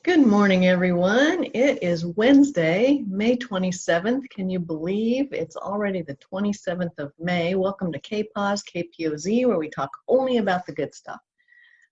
Good morning, everyone. It is Wednesday, May 27th. Can you believe it's already the 27th of May? Welcome to KPOZ, KPOZ, where we talk only about the good stuff.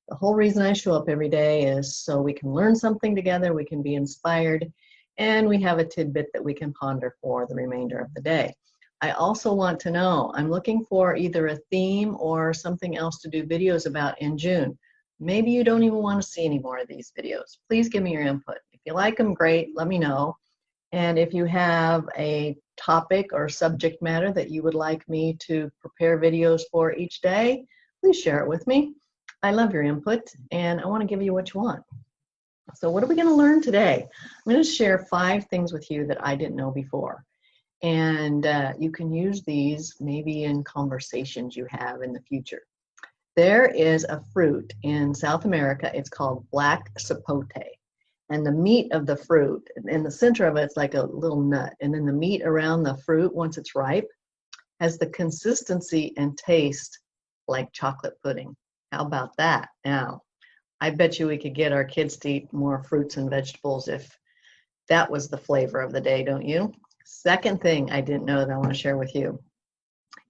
The whole reason I show up every day is so we can learn something together, we can be inspired, and we have a tidbit that we can ponder for the remainder of the day. I also want to know, I'm looking for either a theme or something else to do videos about in June. Maybe you don't even want to see any more of these videos. Please give me your input. If you like them, great, let me know. And if you have a topic or subject matter that you would like me to prepare videos for each day, please share it with me. I love your input and I want to give you what you want. So what are we going to learn today? I'm going to share 5 things with you that I didn't know before. And you can use these maybe in conversations you have in the future. There is a fruit in South America, it's called black sapote. And the meat of the fruit, in the center of it, it's like a little nut. And then the meat around the fruit, once it's ripe, has the consistency and taste like chocolate pudding. How about that? Now, I bet you we could get our kids to eat more fruits and vegetables if that was the flavor of the day, don't you? Second thing I didn't know that I want to share with you.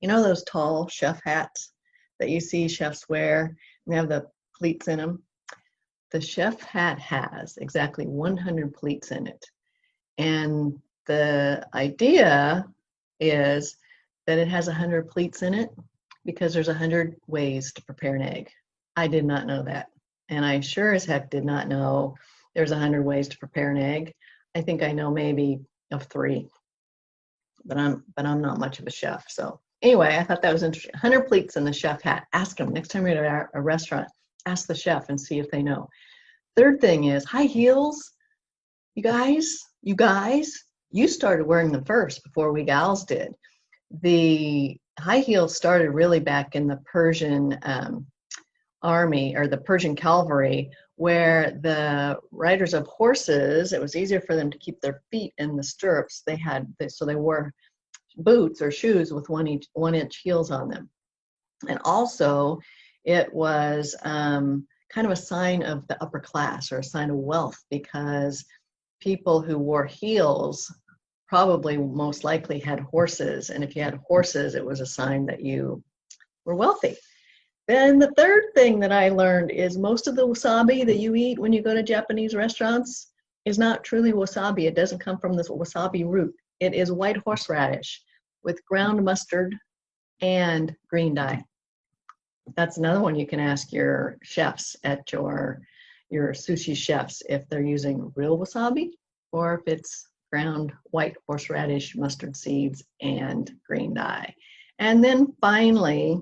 You know those tall chef hats that you see chefs wear, and they have the pleats in them? The chef hat has exactly 100 pleats in it. And the idea is that it has 100 pleats in it because there's 100 ways to prepare an egg. I did not know that. And I sure as heck did not know there's 100 ways to prepare an egg. I think I know maybe of 3, but I'm not much of a chef, so. Anyway, I thought that was interesting. 100 pleats in the chef hat. Ask them next time you're at a restaurant. Ask the chef and see if they know. Third thing is high heels. You guys, you started wearing them first before we gals did. The high heels started really back in the Persian army or the Persian cavalry, where the riders of horses, it was easier for them to keep their feet in the stirrups. So they wore boots or shoes with 1-inch heels on them. And also it was kind of a sign of the upper class or a sign of wealth, because people who wore heels probably most likely had horses. And if you had horses, it was a sign that you were wealthy. Then the third thing that I learned is most of the wasabi that you eat when you go to Japanese restaurants is not truly wasabi. It doesn't come from this wasabi root. It is white horseradish with ground mustard and green dye. That's another one you can ask your chefs at your sushi chefs if they're using real wasabi or if it's ground white horseradish, mustard seeds, and green dye. And then finally,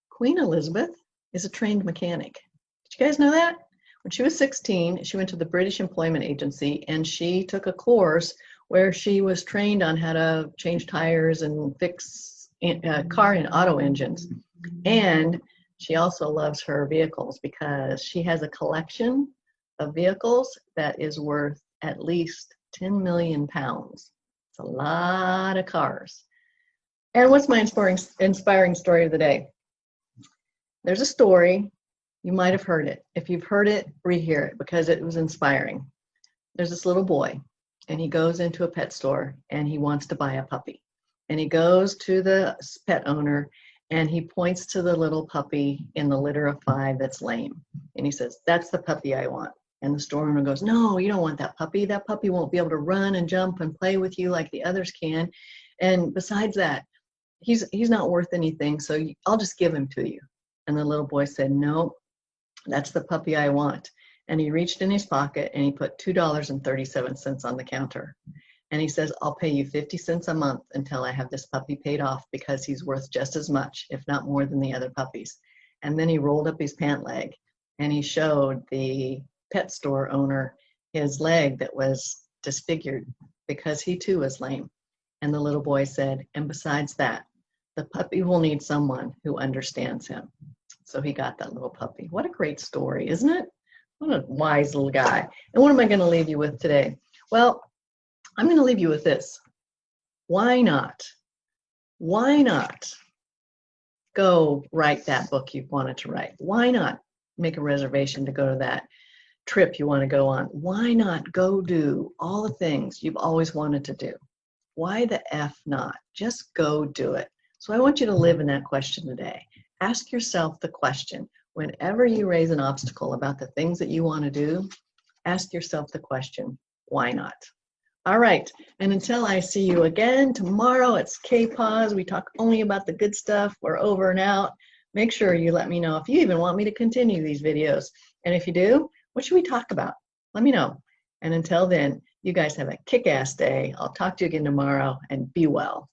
Queen Elizabeth is a trained mechanic. Did you guys know that? When she was 16, she went to the British Employment Agency and she took a course where she was trained on how to change tires and fix car and auto engines. And she also loves her vehicles because she has a collection of vehicles that is worth at least 10 million pounds. It's a lot of cars. And what's my inspiring story of the day? There's a story, you might have heard it. If you've heard it, rehear it because it was inspiring. There's this little boy and he goes into a pet store and he wants to buy a puppy. And he goes to the pet owner and he points to the little puppy in the litter of 5 that's lame. And he says, "That's the puppy I want." And the store owner goes, "No, you don't want that puppy. That puppy won't be able to run and jump and play with you like the others can. And besides that, he's not worth anything, so I'll just give him to you." And the little boy said, "No, that's the puppy I want." And he reached in his pocket and he put $2.37 on the counter. And he says, "I'll pay you 50 cents a month until I have this puppy paid off because he's worth just as much, if not more than the other puppies." And then he rolled up his pant leg and he showed the pet store owner his leg that was disfigured because he too was lame. And the little boy said, "And besides that, the puppy will need someone who understands him." So he got that little puppy. What a great story, isn't it? What a wise little guy. And what am I going to leave you with today? Well, I'm going to leave you with this. Why not? Why not go write that book you wanted to write? Why not make a reservation to go to that trip you want to go on. Why not go do all the things you've always wanted to do? Why the F not? Just go do it. So I want you to live in that question today. Ask yourself the question, whenever you raise an obstacle about the things that you want to do, ask yourself the question, why not? All right, and until I see you again tomorrow, it's K-Pause. We talk only about the good stuff. We're over and out. Make sure you let me know if you even want me to continue these videos. And if you do, what should we talk about? Let me know. And until then, you guys have a kick-ass day. I'll talk to you again tomorrow, and be well.